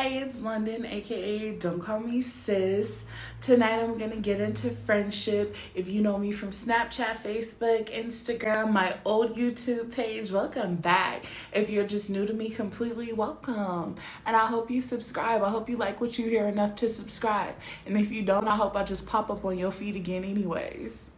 Hey, it's London, aka Don't Call Me Sis. Tonight I'm gonna get into friendship. If you know me from Snapchat, Facebook, Instagram, my old YouTube page, welcome back. If you're just new to me completely, welcome. And I hope you subscribe. I hope you like what you hear enough to subscribe. And if you don't, I hope I just pop up on your feed again anyways.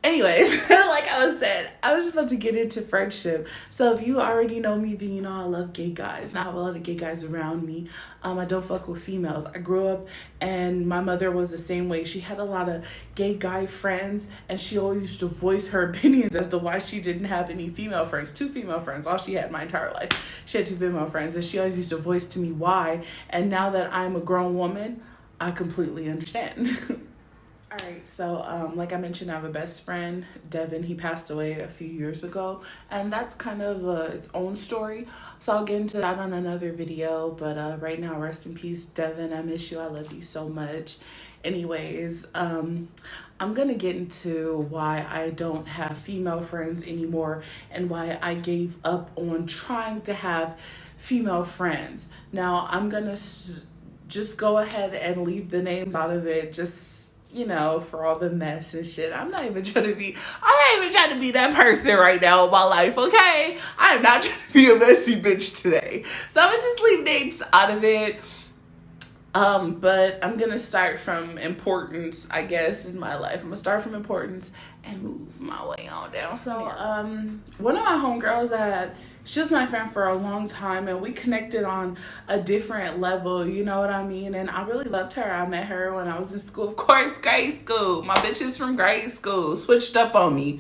Anyways, like I was saying, I was just about to get into friendship. So if you already know me, then you know I love gay guys. And I have a lot of gay guys around me. I don't fuck with females. I grew up and my mother was the same way. She had a lot of gay guy friends and she always used to voice her opinions as to why she didn't have any female friends. 2 female friends, all she had my entire life. She had 2 female friends and she always used to voice to me why. And now that I'm a grown woman, I completely understand. All right, so like I mentioned, I have a best friend, Devin. He passed away a few years ago, and that's kind of its own story. So I'll get into that on another video, but right now, rest in peace, Devin. I miss you. I love you so much. Anyways, I'm going to get into why I don't have female friends anymore and why I gave up on trying to have female friends. Now, I'm going to just go ahead and leave the names out of it, just you know, for all the mess and shit. I'm not even trying to be that person right now in my life, okay? I'm not trying to be a messy bitch today. So I'm gonna just leave names out of it. But I'm gonna start from importance, I guess, in my life. I'm gonna start from importance and move my way on down. So, one of my homegirls she was my friend for a long time and we connected on a different level, you know what I mean? And I really loved her. I met her when I was in school, of course, grade school. My bitches from grade school switched up on me.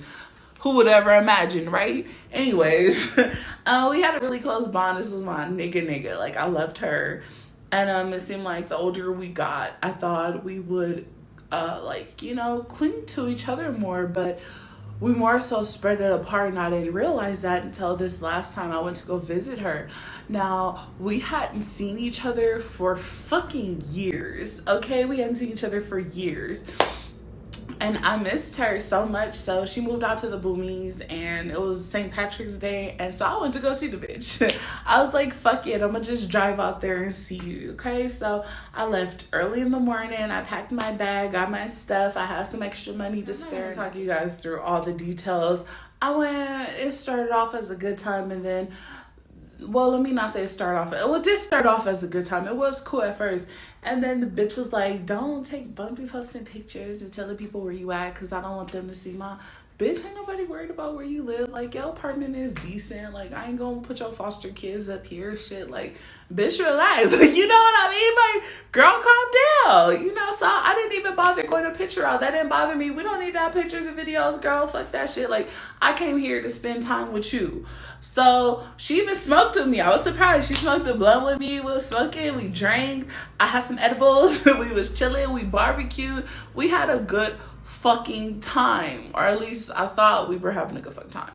Who would ever imagine, right? Anyways, we had a really close bond. This was my nigga. Like, I loved her. And it seemed like the older we got, I thought we would, cling to each other more. But we more so spread it apart, and I didn't realize that until this last time I went to go visit her. Now, we hadn't seen each other for fucking years, okay? We hadn't seen each other for years. And I missed her so much, so she moved out to the Boomies, and it was St. Patrick's Day, and so I went to go see the bitch. I was like, fuck it, I'm gonna just drive out there and see you, okay? So I left early in the morning, I packed my bag, got my stuff, I had some extra money to spare. I'll talk you guys through all the details. It started off as a good time, and then, well, let me not say it started off. It did start off as a good time. It was cool at first. And then the bitch was like, don't be posting pictures and telling people where you at because I don't want them to see my... Bitch, ain't nobody worried about where you live. Like, your apartment is decent. Like, I ain't gonna put your foster kids up here. Shit, like, bitch, relax. Like, you know what I mean? Like, girl, calm down. You know, so I didn't even bother going to picture out. That didn't bother me. We don't need to have pictures and videos, girl. Fuck that shit. Like, I came here to spend time with you. So she even smoked with me. I was surprised. She smoked the blunt with me. We was smoking. We drank. I had some edibles. We was chilling. We barbecued. We had a good fucking time, or at least I thought we were having a good fucking time.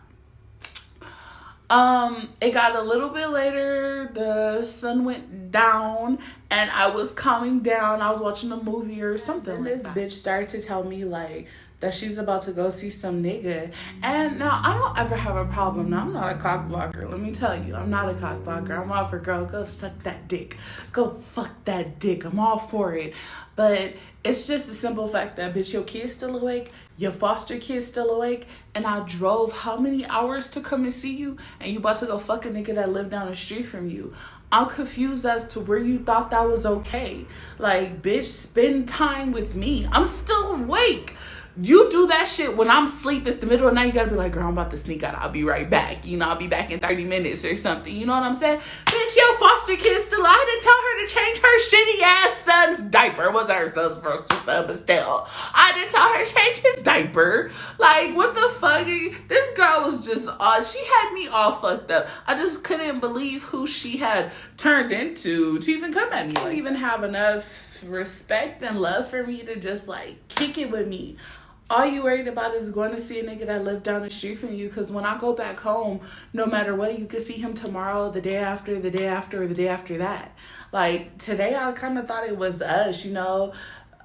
It got a little bit later, the sun went down and I was calming down. I was watching a movie or something. And this bitch started to tell me like that she's about to go see some nigga. And now I don't ever have a problem. Now I'm not a cock blocker. Let me tell you, I'm not a cock blocker. I'm all for girl, go suck that dick. Go fuck that dick. I'm all for it. But it's just the simple fact that, bitch, your kid's still awake, your foster kid's still awake, and I drove how many hours to come and see you, and you about to go fuck a nigga that lived down the street from you. I'm confused as to where you thought that was okay. Like, bitch, spend time with me. I'm still awake. You do that shit when I'm asleep. It's the middle of the night. You gotta be like, girl, I'm about to sneak out. I'll be right back. You know, I'll be back in 30 minutes or something. You know what I'm saying? Bitch, your foster kid still. I didn't tell her to change her shitty ass son's diaper. It wasn't her son's first son, but still. I didn't tell her to change his diaper. Like, what the fuck? This girl was just, she had me all fucked up. I just couldn't believe who she had turned into to even come at me. Like, even have enough respect and love for me to just, like, kick it with me. All you worried about is going to see a nigga that lived down the street from you. Because when I go back home, no matter what, you could see him tomorrow, the day after, the day after, or the day after that. Like, today I kind of thought it was us, you know.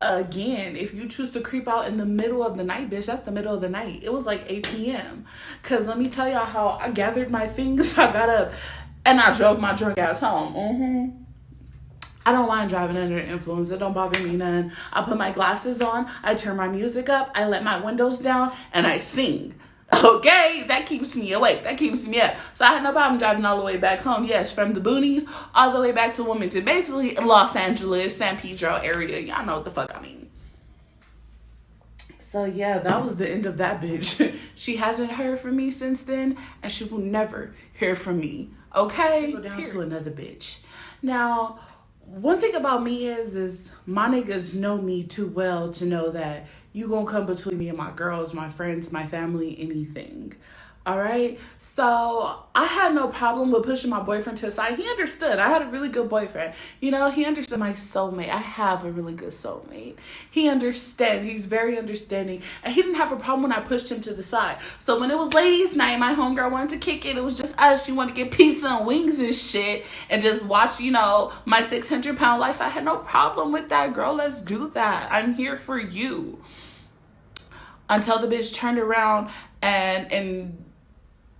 Again, if you choose to creep out in the middle of the night, bitch, that's the middle of the night. It was like 8 p.m. Because let me tell y'all how I gathered my things. I got up and I drove my drunk ass home. I don't mind driving under the influence. It don't bother me none. I put my glasses on, I turn my music up, I let my windows down, and I sing. Okay, that keeps me awake. That keeps me up. So I had no problem driving all the way back home. Yes, from the boonies all the way back to Wilmington. Basically, Los Angeles, San Pedro area. Y'all know what the fuck I mean. So yeah, that was the end of that bitch. She hasn't heard from me since then, and she will never hear from me. Okay? Go down to another bitch. Now, one thing about me is my niggas know me too well to know that you gonna come between me and my girls, my friends, my family, anything. All right. So I had no problem with pushing my boyfriend to the side. He understood. I had a really good boyfriend. You know, he understood my soulmate. I have a really good soulmate. He understands. He's very understanding. And he didn't have a problem when I pushed him to the side. So when it was ladies' night, my homegirl wanted to kick it. It was just us. She wanted to get pizza and wings and shit and just watch, you know, my 600-pound life. I had no problem with that, girl. Let's do that. I'm here for you. Until the bitch turned around and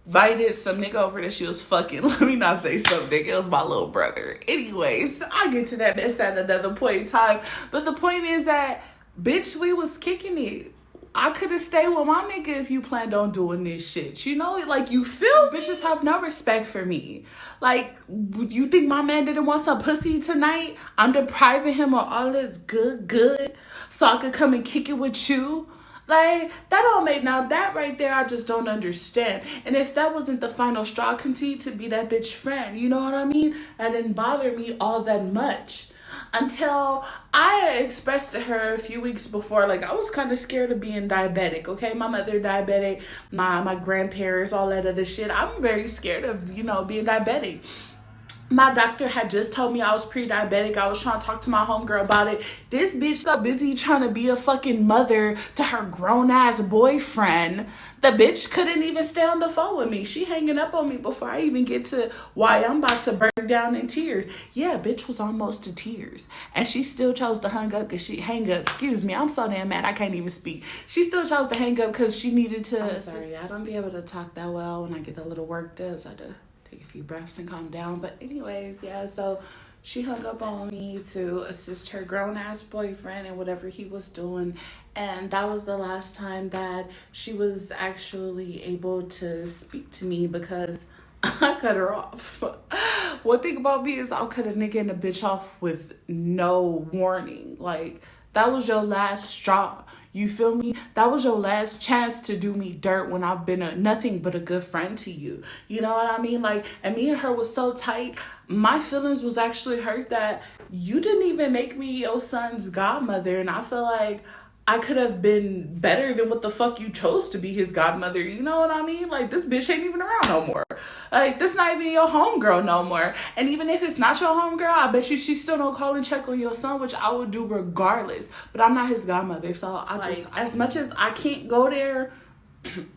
invited some nigga over that she was fucking. Let me not say some nigga. It was my little brother. Anyways, I'll get to that mess at another point in time. But the point is that, bitch, we was kicking it. I could have stayed with my nigga if you planned on doing this shit. You know, like, you feel me? Bitches have no respect for me. Like, you think my man didn't want some pussy tonight? I'm depriving him of all this good so I could come and kick it with you? Like, that don't make, now that right there, I just don't understand. And if that wasn't the final straw, I continued to be that bitch friend. You know what I mean? That didn't bother me all that much. Until I expressed to her a few weeks before, like, I was kind of scared of being diabetic, okay? My mother diabetic, my grandparents, all that other shit. I'm very scared of, you know, being diabetic. My doctor had just told me I was pre-diabetic. I was trying to talk to my homegirl about it. This bitch so busy trying to be a fucking mother to her grown-ass boyfriend. The bitch couldn't even stay on the phone with me. She hanging up on me before I even get to why I'm about to burn down in tears. Yeah, bitch was almost to tears. And she still chose to hang up because excuse me, I'm so damn mad I can't even speak. She still chose to hang up because she needed to. I'm sorry, I don't be able to talk that well when I get a little worked up, so I had to take a few breaths and calm down. But anyways, yeah, so she hung up on me to assist her grown-ass boyfriend and whatever he was doing. And that was the last time that she was actually able to speak to me because I cut her off. One thing about me is I'll cut a nigga and a bitch off with no warning. Like, that was your last straw. You feel me? That was your last chance to do me dirt when I've been nothing but a good friend to you. You know what I mean? Like, and me and her was so tight. My feelings was actually hurt that you didn't even make me your son's godmother. And I feel like I could have been better than what the fuck you chose to be his godmother. You know what I mean? Like, this bitch ain't even around no more. Like, this not even your homegirl no more. And even if it's not your homegirl, I bet you she still don't call and check on your son, which I would do regardless. But I'm not his godmother. So I just, as much as I can't go there,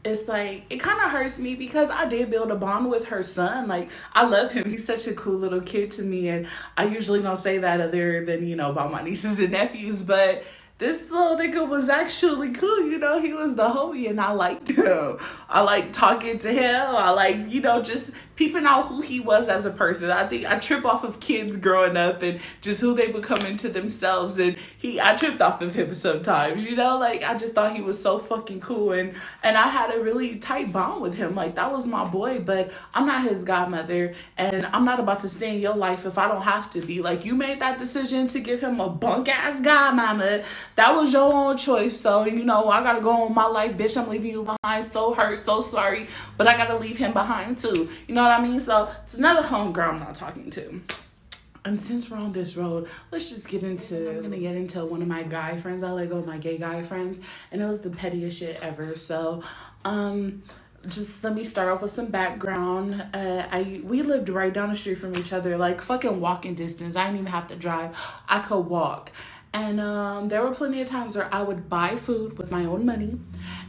it's like, it kind of hurts me because I did build a bond with her son. Like, I love him. He's such a cool little kid to me. And I usually don't say that other than, you know, about my nieces and nephews. But this little nigga was actually cool, you know, he was the homie and I liked him. I liked talking to him. I liked, you know, just peeping out who he was as a person. I think I trip off of kids growing up and just who they become into themselves. And I tripped off of him sometimes, you know, like I just thought he was so fucking cool. And I had a really tight bond with him. Like, that was my boy, but I'm not his godmother and I'm not about to stay in your life if I don't have to be. Like, you made that decision to give him a bunk ass godmama. That was your own choice. So, you know, I gotta go on my life, bitch. I'm leaving you behind. So hurt, so sorry. But I gotta leave him behind too. You know what I mean? So it's another homegirl I'm not talking to. And since we're on this road, let's just get into, I'm gonna get into one of my guy friends. I let go of my gay guy friends. And it was the pettiest shit ever. So, just let me start off with some background. We lived right down the street from each other, like fucking walking distance. I didn't even have to drive. I could walk. And there were plenty of times where I would buy food with my own money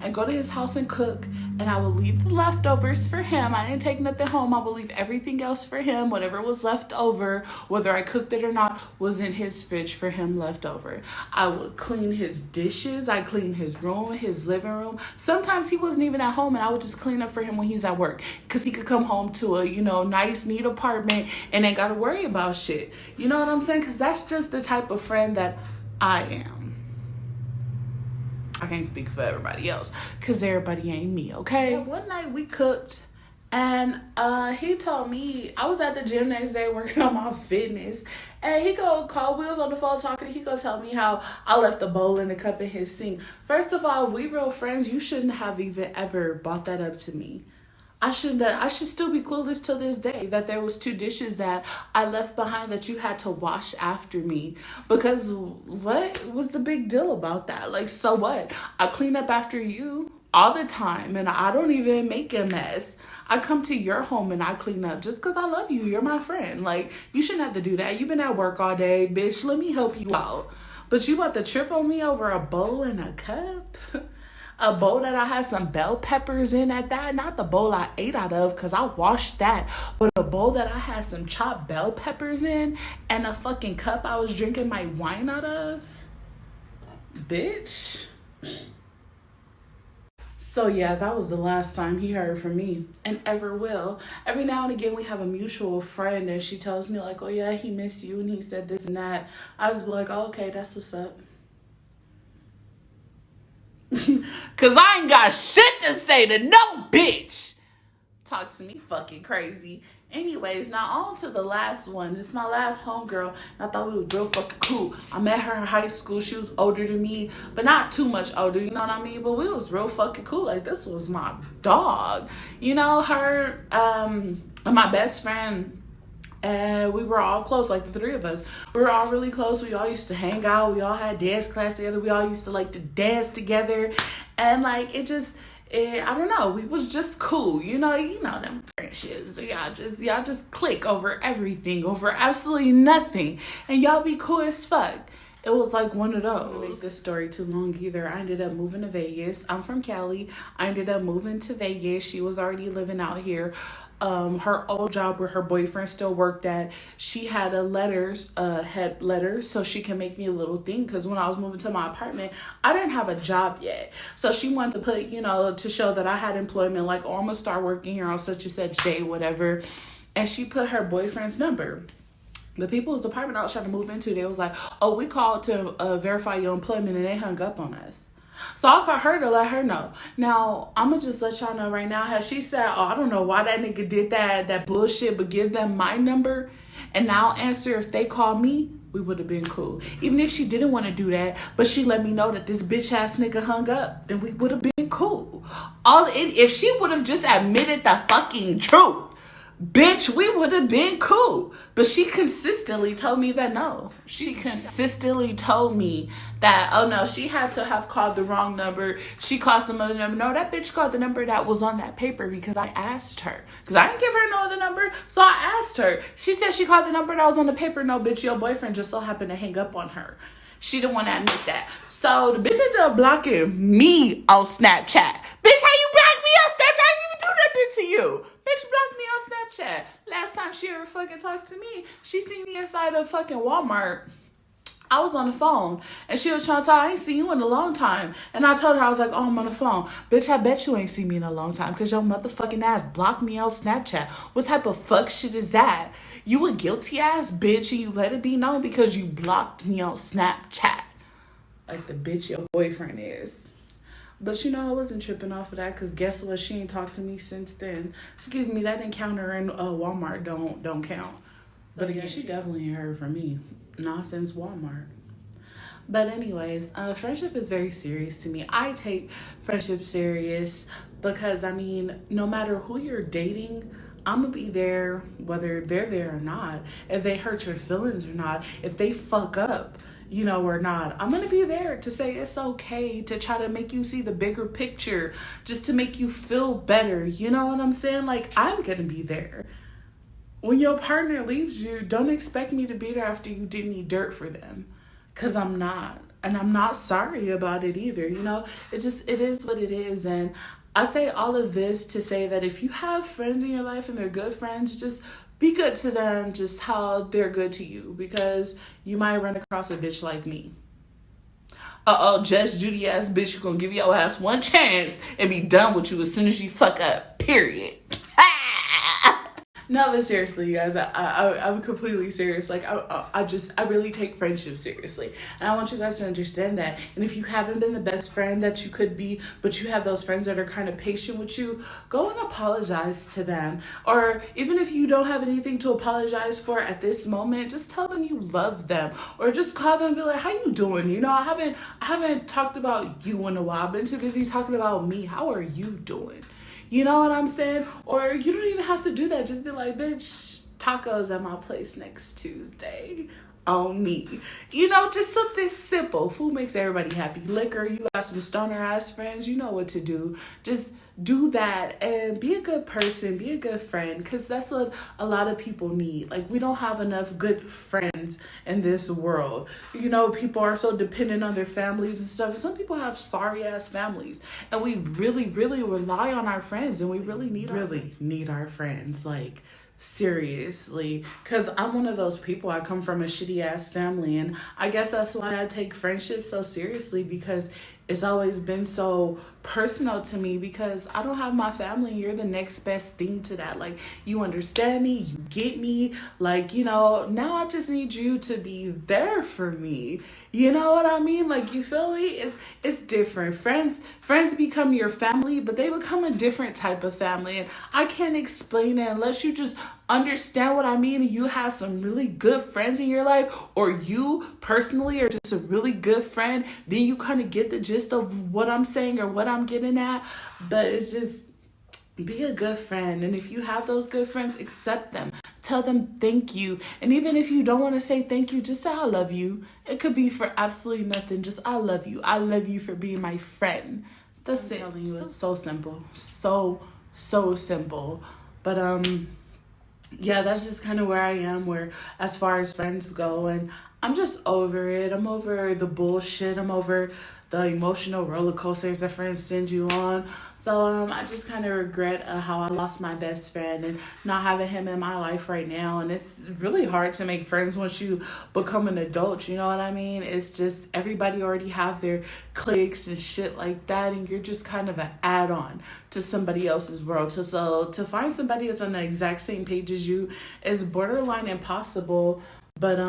and go to his house and cook, and I would leave the leftovers for him. I didn't take nothing home. I would leave everything else for him. Whatever was left over, whether I cooked it or not, was in his fridge for him left over. I would clean his dishes. I cleaned his room, his living room. Sometimes he wasn't even at home, and I would just clean up for him when he's at work, because he could come home to a, nice, neat apartment and ain't got to worry about shit. You know what I'm saying? Because that's just the type of friend that I am. I can't speak for everybody else because everybody ain't me, okay? And one night we cooked, and he told me, I was at the gym next day working on my fitness, and he go call Wheels on the phone talking. He go tell me how I left the bowl in the cup in his sink. First of all, we real friends. You shouldn't have even ever brought that up to me. I should still be clueless till this day that there was 2 dishes that I left behind that you had to wash after me. Because what was the big deal about that? Like, so what? I clean up after you all the time, and I don't even make a mess. I come to your home and I clean up just because I love you. You're my friend. Like, you shouldn't have to do that. You've been at work all day, bitch. Let me help you out. But you about to trip on me over a bowl and a cup? A bowl that I had some bell peppers in at that. Not the bowl I ate out of, because I washed that. But a bowl that I had some chopped bell peppers in, and a fucking cup I was drinking my wine out of. Bitch. So yeah, that was the last time he heard from me, and ever will. Every now and again we have a mutual friend, and she tells me like, oh yeah, he missed you and he said this and that. I was like, oh, okay, that's what's up. Cause I ain't got shit to say to no bitch. Talk to me fucking crazy. Anyways, now on to the last one. This is my last homegirl, and I thought we was real fucking cool. I met her in high school. She was older than me, but not too much older, you know what I mean? But we was real fucking cool. Like, this was my dog. Her, and my best friend, and we were all close, like the 3 of us. We were all really close. We all used to hang out. We all had dance class together. We all used to like to dance together. And like, I don't know. We was just cool. You know them friendships. Y'all just click over everything, over absolutely nothing. And y'all be cool as fuck. It was like one of those. I don't make this story too long either. I ended up moving to Vegas. I'm from Cali. I ended up moving to Vegas. She was already living out here. Her old job where her boyfriend still worked at, she had had letters so she can make me a little thing, because when I was moving to my apartment, I didn't have a job yet. So she wanted to put, to show that I had employment, like, oh, I'm gonna start working here on such and such day, whatever. And she put her boyfriend's number. The people whose apartment I was trying to move into, they was like, oh, we called to verify your employment, and they hung up on us. So I called her to let her know. Now, I'm going to just let y'all know right now how she said, oh, I don't know why that nigga did that bullshit, but give them my number and I'll answer if they call me. We would have been cool. Even if she didn't want to do that, but she let me know that this bitch ass nigga hung up, then we would have been cool. If she would have just admitted the fucking truth, bitch, we would have been cool. But she consistently told me that no. She consistently told me that, oh no, she had to have called the wrong number. She called some other number. No, that bitch called the number that was on that paper, because I asked her. Because I didn't give her no other number, so I asked her. She said she called the number that was on the paper. No, bitch, your boyfriend just so happened to hang up on her. She didn't want to admit that. So the bitch ended up blocking me on Snapchat. Bitch, how you block me on Snapchat? I didn't even do nothing to you. Bitch blocked me on Snapchat. Last time she ever fucking talked to me, she seen me inside of fucking Walmart. I was on the phone, and she was trying to tell, I ain't seen you in a long time. And I told her, I was like, oh, I'm on the phone. Bitch, I bet you ain't seen me in a long time, because your motherfucking ass blocked me on Snapchat. What type of fuck shit is that? You a guilty ass bitch, and you let it be known because you blocked me on Snapchat. Like the bitch your boyfriend is. But I wasn't tripping off of that, because guess what? She ain't talked to me since then. Excuse me, that encounter in Walmart don't count. So, but again, she definitely ain't heard from me. Not since Walmart. But anyways, friendship is very serious to me. I take friendship serious because, no matter who you're dating, I'm going to be there whether they're there or not. If they hurt your feelings or not. If they fuck up, or not. I'm going to be there to say it's okay, to try to make you see the bigger picture, just to make you feel better. You know what I'm saying? Like, I'm going to be there. When your partner leaves you, don't expect me to be there after you did me dirt for them. Because I'm not. and I'm not sorry about it either. You know, it is what it is. And I say all of this to say that if you have friends in your life and they're good friends, just be good to them just how they're good to you, because you might run across a bitch like me. Judge Judy ass bitch, you gonna give your ass one chance and be done with you as soon as you fuck up. Period. No, but seriously, you guys, I'm completely serious. Like, I really take friendship seriously. And I want you guys to understand that. And if you haven't been the best friend that you could be, but you have those friends that are kind of patient with you, go and apologize to them. Or even if you don't have anything to apologize for at this moment, just tell them you love them. Or just call them and be like, how you doing? You know, I haven't talked about you in a while. I've been too busy talking about me. How are you doing? You know what I'm saying? Or you don't even have to do that. Just be like, bitch, tacos at my place next Tuesday on me. You know, just something simple. Food makes everybody happy. Liquor, you got some stoner ass friends, you know what to do. Just do that and be a good person, be a good friend, because that's what a lot of people need. Like, we don't have enough good friends in this world. You know, people are so dependent on their families and stuff. Some people have sorry ass families, and we really rely on our friends, and we really need our friends. Like, seriously, because I'm one of those people. I come from a shitty ass family, and I guess that's why I take friendship so seriously, because it's always been so personal to me, because I don't have my family. You're the next best thing to that. Like, you understand me, you get me. Like, you know, now I just need you to be there for me. You know what I mean? Like, you feel me? It's different. Friends become your family, but they become a different type of family. And I can't explain it unless you just understand what I mean. You have some really good friends in your life, or you personally are just a really good friend, then you kind of get the gist of what I'm saying or what I'm getting at. But it's just, be a good friend. And if you have those good friends, accept them. Tell them thank you. And even if you don't want to say thank you, just say I love you. It could be for absolutely nothing. Just I love you. I love you for being my friend. That's it. I'm telling you, it's so simple. So simple. But yeah, that's just kind of where I am, where as far as friends go. And I'm just over it. I'm over the bullshit. I'm over the emotional roller coasters that friends send you on. So I just kind of regret how I lost my best friend and not having him in my life right now. And it's really hard to make friends once you become an adult. You know what I mean? It's just everybody already have their cliques and shit like that, and you're just kind of an add-on to somebody else's world. So to find somebody that's on the exact same page as you is borderline impossible. But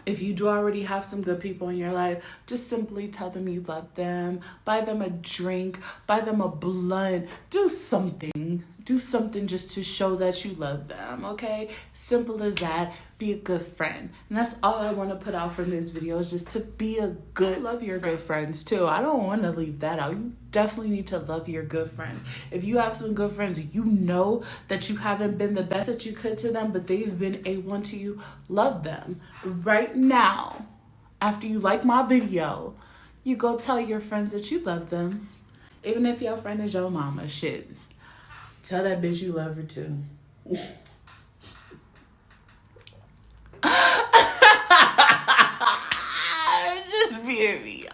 if you do already have some good people in your life, just simply tell them you love them. Buy them a drink. Buy them a blunt. Do something. Do something just to show that you love them, okay? Simple as that. Be a good friend. And that's all I want to put out from this video, is just to be a good, love your good friends too. I don't want to leave that out. You definitely need to love your good friends. If you have some good friends, you know that you haven't been the best that you could to them, but they've been A1 to you, love them. Right now, after you like my video, you go tell your friends that you love them. Even if your friend is your mama, shit. Tell that bitch you love her too. Just being me.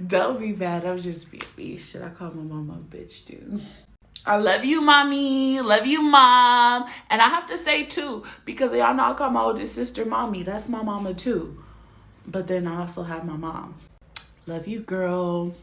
Don't be bad. I'm just being me. Shit, I call my mama a bitch too. I love you, mommy. Love you, mom. And I have to say too, because y'all know I call my oldest sister mommy. That's my mama too. But then I also have my mom. Love you, girl.